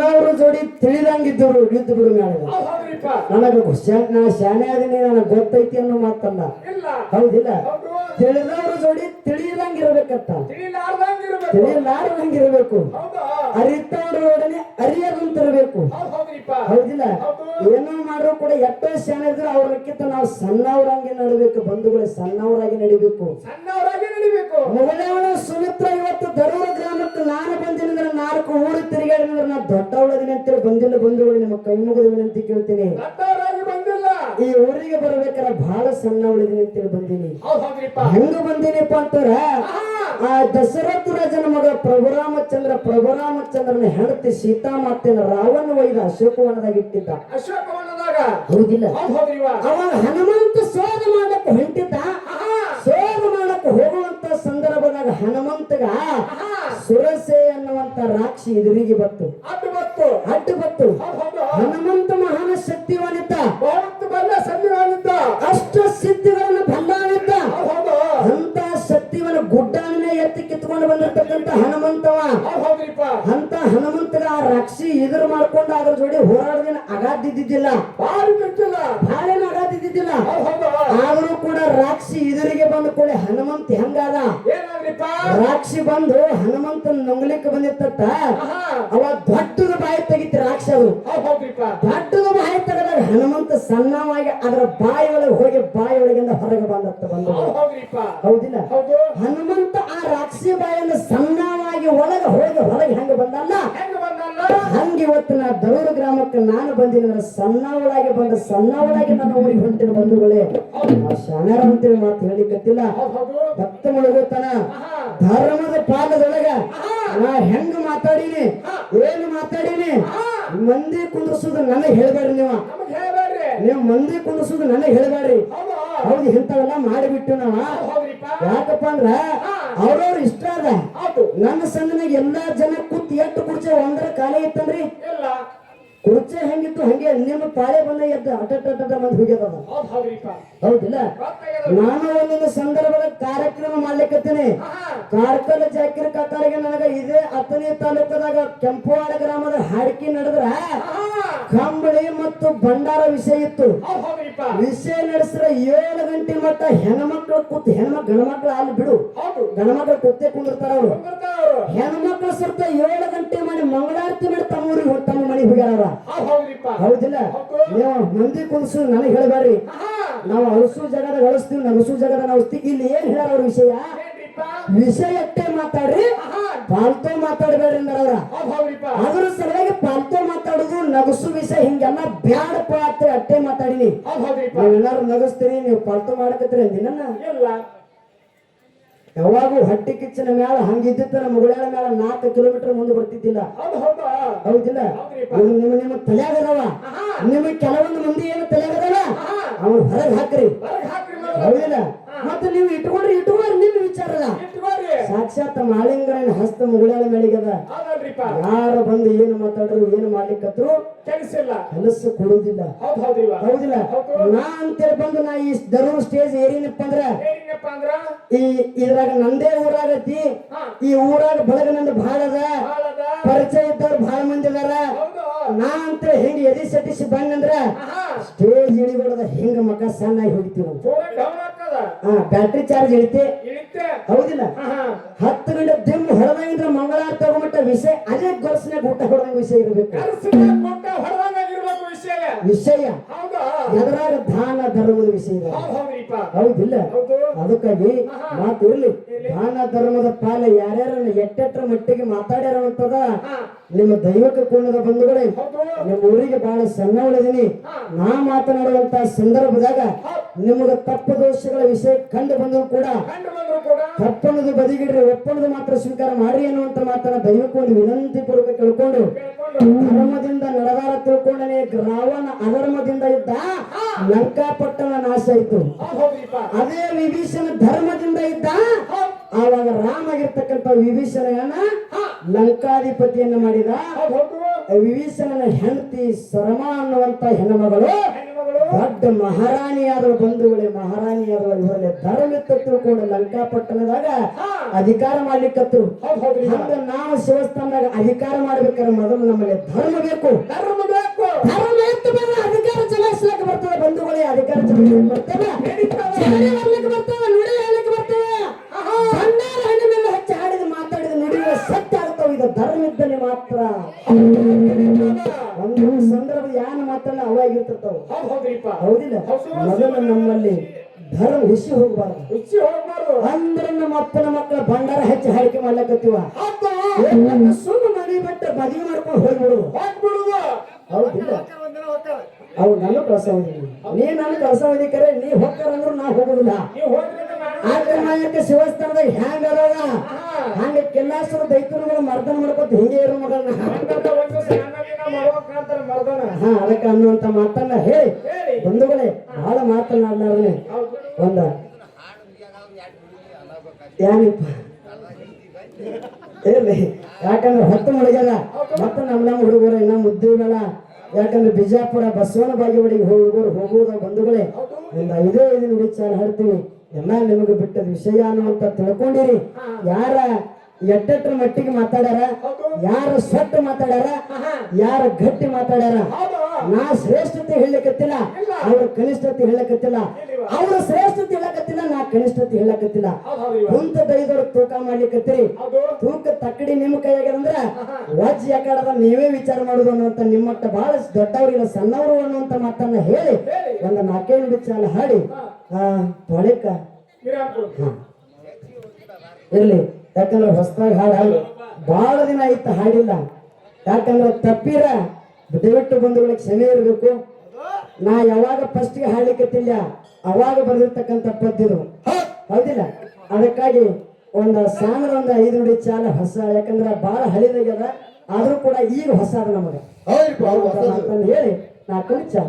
ಅವ್ರ ಜೋಡಿ ತಿಳಿದಂಗಿದ್ರು ಯುದ್ಧ ಬಿಡು ನನಗೆ ಶಾನೆ ಅದೀನಿ ನನಗೆ ಗೊತ್ತೈತಿ ಅನ್ನೋ ಮಾತಲ್ಲ. ಹೌದಿಲ್ಲ? ತಿಳಿದವ್ರ ಜೋಡಿ ತಿಳಿದಂಗಿರ್ಬೇಕಂತ, ತಿಳಿಲಾರ್ದಂಗಿರ್ಬೇಕು, ಅರಿತವ್ರೊಡನೆ ಅರಿಯದಂತಿರ್ಬೇಕು. ಹೌದಿಲ್ಲ? ಏನೋ ಮಾಡ್ರು ಕೂಡ ಎಷ್ಟೋ ಶಾನೆ ಇದ್ರು ಅವ್ರಕ್ಕಿಂತ ನಾವು ಸಣ್ಣವ್ರಾಗಿ ನಡಿಬೇಕು. ಬಂಧುಗಳೇ, ಸಣ್ಣವರಾಗಿ ನಡಿಬೇಕು. ಮೊದಲವಳ ಸುಮಿತ್ರ ಇವತ್ತು ದರೂರ ಗ್ರಾಮಕ್ಕೆ ನಾನು ಬಂದಿನಂದ್ರೆ 4 ಊರು ತಿರುಗಾಡಿನಂದ್ರೆ ನಾ ದೊಡ್ಡವಳದಿನಿ ಅಂತೇಳಿ ಬಂದಿಲ್ಲ. ಬಂಧುಗಳು, ನಿಮ್ಮ ಕೈ ಮುಗಿದ ವಿನಂತಿ ಕೇಳ್ತೀನಿ. ಈ ಊರಿಗೆ ಬರ್ಬೇಕಾದ್ರೆ ಬಹಳ ಸಣ್ಣವಳಿದೀನಿ ಅಂತೇಳಿ ಬಂದೀನಿ. ಹೆಂಗ ಬಂದೀನಿಪ್ಪ ಅಂತಾರ, ಆ ದಶರಥ ರಾಜನ ಮಗ ಪ್ರಭುರಾಮಚಂದ್ರನ ಹೆಂಡತಿ ಸೀತಾಮಾತೆನ ರಾವಣ ಒಯ್ದ ಅಶೋಕವನದಾಗ ಇಟ್ಟಿದ್ದ. ಹೌದಿಲ್ಲ? ಅವಾಗ ಹನುಮಂತ ಶೋಧ ಮಾಡಕ್ಕೆ ಹೊಂಟಿದ್ದ. ಶೋಧ ಮಾಡಕ್ಕೆ ಹೋಗುವಂತ ಸಂದರ್ಭದಾಗ ಹನುಮಂತಗ ಸುರಸೆ ಅನ್ನುವಂತ ರಾಕ್ಷಿ ಎದುರಿಗೆ ಬತ್ತು, ಅಡ್ಡು ಬತ್ತು. ಹನುಮಂತ ಮಹಾನ ಶಕ್ತಿವಾನಿದ್ದ, ಅಷ್ಟ ಸಿದ್ಧಿಗಳನ್ನು ಬಲ್ಲಾನಿದ್ದ. ಅಂತ ಶಕ್ತಿವನ ಗುಡ್ಡಾನೇ ಎತ್ತಿ ಕಿತ್ಕೊಂಡು ಬಂದಿರ್ತಕ್ಕಂಥ ಹನುಮಂತವ. ಅಂತ ಹನುಮಂತಗ ಆ ರಾಕ್ಷಿ ಎದುರು ಮಾಡ್ಕೊಂಡು ಅದ್ರ ಜೋಡಿ ಹೋರಾಡದೇನ ಅಗಾದಿದ್ದಿದ್ದಿಲ್ಲ, ಭಾಳೇನು ಅಗಾದಿದ್ದಿದ್ದಿಲ್ಲ. ಆದ್ರೂ ಕೂಡ ರಾಕ್ಷಿ ಎದುರಿಗೆ ಬಂದ ಕೂಡ ಹನುಮಂತ ಹೆಂಗಾದ, ರಾಕ್ಷಿ ಬಂದು ಹನುಮಂತನ ನೊಂಗ್ಲಿಕ್ಕೆ ಬಂದಿತ್ತ. ಅವ ದೊಡ್ಡದ ಬಾಯಿ ತೆಗಿತಿ ರಾಕ್ಷಿ. ಅದು ದೊಡ್ಡದ ಬಾಯಿ ತೆಗೆದಾಗ ಹನುಮಂತ ಸಣ್ಣವಾಗಿ ಅದರ ಬಾಯಿ ಒಳಗೆ ಹೋಗಿ ಬಾಯಿ ಒಳಗಿಂದ ಹೊರಗೆ ಬಂದತ್ತ. ಬಂದು ಹೌದಿಲ್ಲ? ಹನುಮಂತ ಆ ರಾಕ್ಷಿ ಬಾಯಿಂದ ಸಣ್ಣವಾಗಿ ಒಳಗೆ ಹೋಗಿ ಹೊರಗೆ ಹೆಂಗ ಬಂದಲ್ಲ, ಹಂಗ ಇವತ್ತು ನಾ ದರೂರು ಗ್ರಾಮಕ್ಕೆ ನಾನು ಬಂದಿನ ಸಣ್ಣವಳಾಗಿ ಬಂದ ಸಣ್ಣವಳಾಗಿ ನನ್ನ ಊರಿಗೆ ಹೊಂಟಿನ. ಬಂಧುಗಳೇ, ನಾವು ಶಾಣ್ಯಾರ ಅಂತೇಳಿ ಮಾತು ಹೇಳಿಕತ್ತಿಲ್ಲ. ಭಕ್ತ ಮುಳುಗುತ್ತಾನ ಧರ್ಮದ ಪಾಲದೊಳಗ ನಾ ಹೆಂಗ ಮಾತಾಡೀನಿ, ಏನು ಮಾತಾಡೀನಿ. ಮಂದಿ ಕುಂದ್ರಸುದು ನನಗೆ ಹೇಳ್ಬೇಡ್ರಿ. ನೀವು ಮಂದಿ ಕುಂದ್ರಸುದು ನನಗೆ ಹೇಳ್ಬೇಡ್ರಿ. ಹೌದು, ಇಂಥವೆಲ್ಲ ಮಾಡಿಬಿಟ್ಟು ನಾವ. ಯಾಕಪ್ಪ ಅಂದ್ರ ಅವ್ರವ್ರ ಇಷ್ಟ ಅದ. ನನ್ನ ಸಂಘನಾಗ ಎಲ್ಲಾ ಜನ ಕೂತ್ ಎಷ್ಟು ಕುರ್ಚಿ ಒಂದರ ಖಾಲಿ ಇತ್ತಂದ್ರಿ, ಕುರ್ಚಿ ಹೆಂಗಿತ್ತು ಹಂಗೆ ನಿಮ್ಮ ಪಾಳೆ ಬಂದ ಎದ್ದ ಅಟ ಮಂದಿ ಹೋಗ್ಯದ. ಹೌದಿಲ್ಲ? ನಾನು ಒಂದೊಂದು ಸಂದರ್ಭದ ಕಾರ್ಯಕ್ರಮ ಮಾಡ್ಲಿಕ್ಕತ್ತೇನೆ. ಕಾರ್ಕಳ ಜಾಕಿರ್ ಕಾಕಾರಿಗೆ ನನಗ ಇದೇ ಅಥಣಿ ತಾಲೂಕದಾಗ ಕೆಂಪುವಾಡ ಗ್ರಾಮದ ಹಾಡ್ಕಿ ನಡೆದ್ರ ಕಂಬಳಿ ಮತ್ತು ಭಂಡಾರ ವಿಷಯ ಇತ್ತು. ವಿಷಯ ನಡೆಸಿದ್ರೆ 7 ಗಂಟೆ ಮಟ್ಟ ಹೆಣ್ಮಕ್ಳು ಕೂತ್ ಗಣಮಕ್ಳು ಅಲ್ಲಿ ಬಿಡು, ಗಣಮಕ್ಳು ಕೂತೇ ಕುಂದಿರ್ತಾರ. ಅವ್ರು ಹೆಣ್ಮಕ್ಳು ಸುತ್ತ 7 ಗಂಟೆ ಮಾಡಿ ಮಂಗಳಾರತಿ ಮಾಡಿ ತಮ್ಮ ಮನೆಗೆ ಹೋಗ್ಯಾರ. ಹೌದಿಲ್ಲ? ನೀವು ಮಂದಿ ಕುಂದಿಸು ನನಗೆ ಹೇಳ್ಬೇಡ್ರಿ. ನಾವು ಅಳಸು ಜಗದ ಅಳಿಸ್ತೀವಿ, ನಗಸು ಜಗದ ನಗಸ್ತೀವಿ. ಇಲ್ಲಿ ಏನ್ ಹೇಳ ಅವ್ರ ವಿಷಯ ಅಟ್ಟೆ ಮಾತಾಡ್ರಿ, ಪಾಲ್ತೋ ಮಾತಾಡ್ಬೇಡ್ರಿ ಅಂದ್ರ ಅವ್ರ. ಅದ್ರ ಸಲುವಾಗಿ ಪಾಲ್ತೋ ಮಾತಾಡುದು ನಗಸು ವಿಷಯ ಹಿಂಗೆಲ್ಲ ಬ್ಯಾಡಪ್ಪ ಅಂತ ಅಟ್ಟೆ ಮಾತಾಡಿನಿ. ನೀವೆಲ್ಲಾರು ನಗಸ್ತೀರಿ, ನೀವು ಪಾಲ್ತೋ ಮಾಡಕತ್ತೀರಿ ಅಂದಿನ. ಯಾವಾಗೂ ಹೊಟ್ಟೆ ಕಿಚ್ಚಿನ ಮ್ಯಾಲ ಹಂಗಿದ್ದಿತ್ತ ಮುಗುಳ್ಯಾಳ ಮ್ಯಾಲ 4 ಕಿಲೋಮೀಟರ್ ಮುಂದೆ ಬರ್ತಿದ್ದಿಲ್ಲ. ಹೌದಿಲ್ಲ? ನಿಮ್ಮ ತಲೆಯಾಗದವ. ನಿಮಗೆ ಕೆಲವೊಂದು ಮಂದಿ ಏನು ತಲೆಯಾಗದವ ಅವ್ನು ಹೊರಗೆ ಹಾಕ್ರಿ. ಹೌದಿಲ್ಲ? ಮತ್ತೆ ನೀವು ಇಟ್ಕೊಂಡ್ರಿ ನಿಮ್ಮ ವಿಚಾರದ ಸಾಕ್ಷಾತ್ ಮಾಳಿಂಗರನ ಹಸ್ತ ಮುಗುಳ್ಯಾಳ ಮೇಳಿಗದ. ಯಾರು ಬಂದು ಏನು ಮಾತಾಡ್ರು ಏನು ಮಾಡ್ಲಿಕ್ಕತ್ರು ಕೆಲಸ ಕೊಡುವುದಿಲ್ಲ. ಹೌದಿಲ್ಲ? ನಾ ಅಂತೇಳಿ ಬಂದು ನಾ ಈ ದರೂರು ಸ್ಟೇಜ್ ಏರಿನಪ್ಪ ಅಂದ್ರ ಇದ್ರಾಗ ನಂದೇ ಊರಾಗತಿ. ಈ ಊರಾಗ ಬಳಗ ನಂದು ಬಹಳ ಅದ, ಪರಿಚಯ ಇದ್ದವ್ರು ಬಹಳ ಮಂದಿ ಅದಾರ. ನಾ ಅಂತ ಹೆಂಗ ಎದಿ ಸಟಿಸಿ ಬಂದಂದ್ರ ಸ್ಟೇಜ್ ಇಳಿಬಿಡದ ಹಿಂಗ ಮಕ ಸಣ್ಣಾಗಿ ಹೊಡಿತೀವಿ. ಬ್ಯಾಟ್ರಿ ಚಾರ್ಜ್ ಇಳಿತೆ. ಹೌದಿಲ್ಲ? 10 ಗಂಟೆ ದಿಮ್ಮ ಹೊರದಂಗಿದ್ರ ಮಂಗಳಾರ ತಗೊಂಬಿಟ್ಟ ವಿಷಯ ಅದೇ ಗೊರ್ಸ್ನಾಗ ಊಟ ಹೊಡೆದಂಗ ವಿಷಯ ಇರ್ಬೇಕು. ವಿಷಯ ಎದರಾಗ ದಾನ ಧರ್ಮದ ವಿಷಯ ಇದೆ. ಹೌದಿಲ್ಲ? ಅದಕ್ಕಾಗಿ ಮಾತು ಇರ್ಲಿ. ದಾನ ಧರ್ಮದ ಪಾಲ ಯಾರ್ಯಾರ ಎಟ್ಟೆಟ್ರ ಮಟ್ಟಿಗೆ ಮಾತಾಡ್ಯಾರ ಅಂತದ ನಿಮ್ಮ ದೈವಕ ಕೋಣದ ಬಂಧುಗಳೇ. ನಿಮ್ಮ ಊರಿಗೆ ಬಹಳ ಸಣ್ಣವಳಿದೀನಿ. ನಾ ಮಾತನಾಡುವಂತ ಸಂದರ್ಭದಾಗ ನಿಮಗ ತಪ್ಪು ದೋಷಗಳ ವಿಷಯ ಕಂಡು ಬಂದ್ರು ಕೂಡ ತಪ್ಪನ್ನದು ಬದಿಗಿಡ್ರಿ, ಒಪ್ಪನ್ನದು ಮಾತ್ರ ಸ್ವೀಕಾರ ಮಾಡ್ರಿ ಅನ್ನುವಂತ ಮಾತನ್ನ ದೈವಕ್ಕೆ ಒಂದು ವಿನಂತಿ ಪೂರ್ವಕ ಕೇಳ್ಕೊಂಡು ಧರ್ಮದಿಂದ ನಡೆದಾರ ತಿಳ್ಕೊಂಡನೆ ರಾವಣ ಅಧರ್ಮದಿಂದ ಇದ್ದ ಲಂಕಾಪಟ್ಟಣ ನಾಶ ಆಯ್ತು. ಅದೇ ವಿಭೀಷಣ ಧರ್ಮದಿಂದ ಇದ್ದ ಆವಾಗ ರಾಮ ಆಗಿರ್ತಕ್ಕಂಥ ವಿಭೀಷಣನ ಲಂಕಾಧಿಪತಿಯನ್ನ ಮಾಡಿದ. ವಿಭೀಷಣನ ಹೆಂಡತಿ ಶರಮ ಅನ್ನುವಂತ ಹೆಣ್ಣುಮಗಳು ದೊಡ್ಡ ಮಹಾರಾಣಿಯಾದಳು ಬಂಧುಗಳೇ, ಮಹಾರಾಣಿಯಾದಳು. ಇವರಲ್ಲಿ ಧರ್ಮಿತ್ತ ತಿಳ್ಕೊಂಡು ಲಂಕಾಪಟ್ಟಣದಾಗ ಅಧಿಕಾರ ಮಾಡ್ಲಿಕ್ಕತ್ತರು. ಹಂಗ ನಾವು ಶಿವಸ್ಥಾನದಾಗ ಅಧಿಕಾರ ಮಾಡ್ಬೇಕಾದ್ರೆ ಮೊದಲು ನಮ್ಮಲ್ಲಿ ಧರ್ಮ ಬೇಕು. ಧರ್ಮ ಎತ್ತು ಬಂದ್ರೆ ಅಧಿಕಾರ ಚಲಾಯಿಸ್ಲಿಕ್ಕೆ ಬರ್ತದೆ ಬಂಧುಗಳೇ. ಅಧಿಕಾರ ಚಲಾಯಿಸ್ಲಿಕ್ಕೆ ಬರ್ತದೆ, ಬರ್ಲಿಕ್ಕೆ ಬರ್ತದೆ, ನುಡಿ ಹೇಳಲಿಕ್ಕೆ ಬರ್ತದೆ. ಬಂಗಾರ ಹಣ್ಣು ಮೇಲೆ ಹಚ್ಚಿ ಹಾಡಿದ ಮಾತಾಡಿದ ನುಡಿಗಳ ಸತ್ಯ ಆಗ್ತಾವ. ಇದು ಧರ್ಮ ಇದ್ದಲ್ಲಿ ಮಾತ್ರ. ಒಂದು ಸಂದರ್ಭ ಯಾನ ಮಾತಲ್ಲ ಅವಾಗಿರ್ತಿರ್ತಾವ. ಹೌದಿಲ್ಲ? ಮೊದಲು ನಮ್ಮಲ್ಲಿ ಧರ್ಮ ಹುಸಿ ಹೋಗ್ಬಾರ್ದು. ಅಂದ್ರೆ ನಮ್ಮ ಅಪ್ಪನ ಮಕ್ಕಳ ಭಂಡಾರ ಹೆಚ್ಚು ಹಾಡಿಕೆ ಮಾಡ್ಲಕತ್ತೀವ. ಸುಮ್ಮನೆ ಮನೆ ಬಿಟ್ಟು ಮದುವೆ ಮಾಡ್ಕೊಂಡು ಹೋಗ್ಬಿಡುದು. ಹೌದಿಲ್ಲ? ಅವು ನಾನು ಕಳ್ಸ ಹೋಗಿದ್ದೀನಿ, ನೀ ನಾನು ಕಳ್ಸ ಹೋಗಿಕರೆ ನೀ ಹೋಗ್ತಾರಂದ್ರು ನಾ ಹೋಗುದಿಲ್ಲ. ಆಕೆ ಶಿವಸ್ಥಾನದಾಗ ಹ್ಯಾಂಗ ಅದಾವ ಹಂಗ ಕೆಲ್ಲಾಸರ ದೈತ್ಯರುಗಳು ಮರ್ದನ ಮಾಡ್ಕೊತ ಹಿಂಗೆ ಇರೋ ಮಗಳನ್ನ. ಅದಕ್ಕೆ ಅನ್ನುವಂತ ಮಾತನ್ನ ಹೇಳಿ ಬಂಧುಗಳೇ, ಬಹಳ ಮಾತನಾಡ್ಲಾರನೆ ಒಂದ ಯಾನಿಪ್ಪ ಇರ್ಲಿ. ಯಾಕಂದ್ರೆ ಹೊತ್ತು ಮಳಗ್ಯಾಗ ಮತ್ತೆ ನಮ್ಮ ಹುಡುಗರು ಇನ್ನ ಮುದ್ದಿಗಳ. ಯಾಕಂದ್ರೆ ಬಿಜಾಪುರ ಬಸವನ ಬಾಗೇವಾಡಿಗೆ ಹುಡುಗರು ಹೋಗುವುದ ಬಂಧುಗಳೇ. ಒಂದು 5 ನುಡಿ ಚಾಲ ಹಾಡ್ತೀವಿ. ಎಲ್ಲ ನಿಮಗೆ ಬಿಟ್ಟದ ವಿಷಯ ಅನ್ನುವಂತ ತಿಳ್ಕೊಂಡಿರಿ. ಯಾರ ಎಟ್ಟೆಟ್ರ ಮಟ್ಟಿಗೆ ಮಾತಾಡ್ಯಾರ, ಯಾರ ಸೊಟ್ಟು ಮಾತಾಡ್ಯಾರ, ಯಾರ ಗಟ್ಟಿ ಮಾತಾಡ್ಯಾರ. ನಾ ಶ್ರೇಷ್ಠತೆ ಹೇಳಕತ್ತಿಲ್ಲ, ಅವ್ರ ಕನಿಷ್ಠತೆ ಹೇಳಕತ್ತಿಲ್ಲ. ಅವ್ರ ಶ್ರೇಷ್ಠತೆ ಹೇಳಕತ್ತಿಲ್ಲ, ನಾ ಕನಿಷ್ಠತೆ ಹೇಳಕತ್ತಿಲ್ಲ. ಕುಂತ ದೈದವ್ರು ತೂಕ ಮಾಡ್ಲಿಕ್ಕತ್ತೀರಿ. ತೂಕ ತಕ್ಕಡಿ ನಿಮ್ಮ ಕೈಯಾಗ್ಯದಂದ್ರ ವಜ್ಜ ಯಾಕಡದ ನೀವೇ ವಿಚಾರ ಮಾಡುದು ಅನ್ನುವಂತ ನಿಮ್ಮಟ್ಟ ಬಹಳ ದೊಡ್ಡವ್ರಿಲ್ಲ ಸಣ್ಣವರು ಅನ್ನುವಂತ ಮಾತನ್ನ ಹೇಳಿ ಒಂದು 4 ನುಡಿ ಚಾಲ ಹಾಡಿ ತೊಳೆಕ ಇರ್ಲಿ. ಯಾಕಂದ್ರೆ ಹೊಸದಾಗಿ ಹಾಡು ಬಹಳ ದಿನ ಆಯ್ತು ಹಾಡಿಲ್ಲ. ಯಾಕಂದ್ರೆ ತಪ್ಪಿರ ದಯವಿಟ್ಟು ಬಂಧುಗಳಿಗೆ ಕ್ಷಮೆ ಇರಬೇಕು. ನಾ ಯಾವಾಗ ಫಸ್ಟ್ಗೆ ಹಾಡ್ಲಿಕ್ಕತ್ತಿಲ್ಲ ಅವಾಗ ಬರೆದಿರ್ತಕ್ಕಂಥ ಪದ್ಯದು. ಹೌದಿಲ್ಲ? ಅದಕ್ಕಾಗಿ ಒಂದು ಸಾಂದ್ರ ಒಂದು 5 ನುಡಿ ಚಾಲ ಹೊಸ. ಯಾಕಂದ್ರೆ ಬಹಳ ಹಳಿದಾಗ್ಯದ, ಆದ್ರೂ ಕೂಡ ಈಗ ಹೊಸ ಅದ ನಮಗೆ ಹೇಳಿ 4 ನುಡಿ ಚಾಲ.